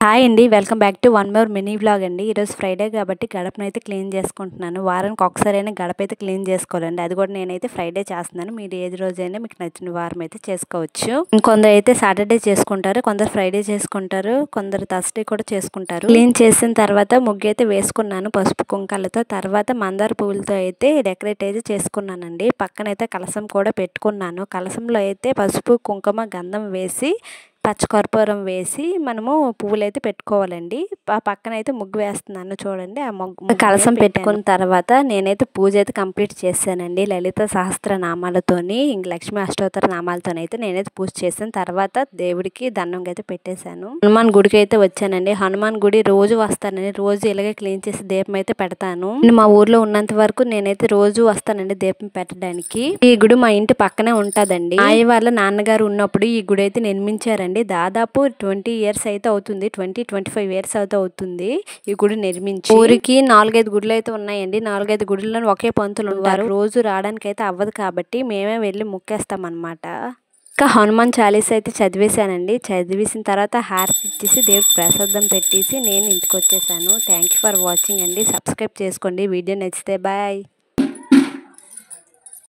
Hi అండి, welcome back to one more mini vlog అండి. ఈరోజు ఫ్రైడే కాబట్టి గడపనైతే క్లీన్ చేసుకుంటున్నాను. వారానికి ఒకసారైనా గడప అయితే క్లీన్ చేసుకోవాలండి. అది కూడా నేనైతే ఫ్రైడే చేస్తున్నాను. మీరు ఏది రోజైనా మీకు నచ్చిన వారం అయితే చేసుకోవచ్చు. ఇంకొందరు అయితే సాటర్డే చేసుకుంటారు, కొందరు ఫ్రైడే చేసుకుంటారు, కొందరు థర్స్డే కూడా చేసుకుంటారు. క్లీన్ చేసిన తర్వాత ముగ్గు అయితే వేసుకున్నాను పసుపు కుంకాలతో. తర్వాత మందార పువ్వులతో అయితే డెకరేట్ అయితే చేసుకున్నానండి. పక్కనైతే కలసం కూడా పెట్టుకున్నాను. కలసంలో అయితే పసుపు కుంకుమ గంధం వేసి పచ్చకర్పూరం వేసి మనము పువ్వులు అయితే పెట్టుకోవాలండి. పక్కన అయితే ముగ్గు వేస్తున్నాను చూడండి. ఆ ముగ్గు కలసం పెట్టుకున్న తర్వాత నేనైతే పూజ అయితే కంప్లీట్ చేశానండి. లలిత సహస్రనామాలతోని లక్ష్మీ అష్టోత్తర నామాలతోనైతే నేనైతే పూజ చేశాను. తర్వాత దేవుడికి దండం అయితే పెట్టేశాను. హనుమాన్ గుడికి అయితే వచ్చానండి. హనుమాన్ గుడి రోజు వస్తానండి. రోజు ఇలాగే క్లీన్ చేసి దీపం అయితే పెడతాను. మా ఊర్లో ఉన్నంత వరకు నేనైతే రోజు వస్తానండి దీపం పెట్టడానికి. ఈ గుడి మా ఇంటి పక్కనే ఉంటదండి. ఆయ వాళ్ళ నాన్నగారు ఉన్నప్పుడు ఈ గుడి అయితే నిర్మించారండి. దాదాపు 20 years అయితే అవుతుంది. 25 years అయితే అవుతుంది ఈ గుడి నిర్మించి. ఊరికి 4-5 గుడులు అయితే ఉన్నాయండి. 4-5 గుడుల్లో ఒకే పంతులు ఉంటారు. రోజు రావడానికి అయితే అవ్వదు కాబట్టి మేమే వెళ్ళి మొక్కేస్తాం అన్నమాట. ఇంకా హనుమాన్ చాలీసా అయితే చదివేశానండి. చదివేసిన తర్వాత హారతి ఇచ్చేసి దేవుడికి ప్రసాదం పెట్టేసి నేను ఇంటికి వచ్చేసాను. థ్యాంక్ యూ ఫర్ వాచింగ్ అండి. సబ్స్క్రైబ్ చేసుకోండి. వీడియో నచ్చితే బాయ్.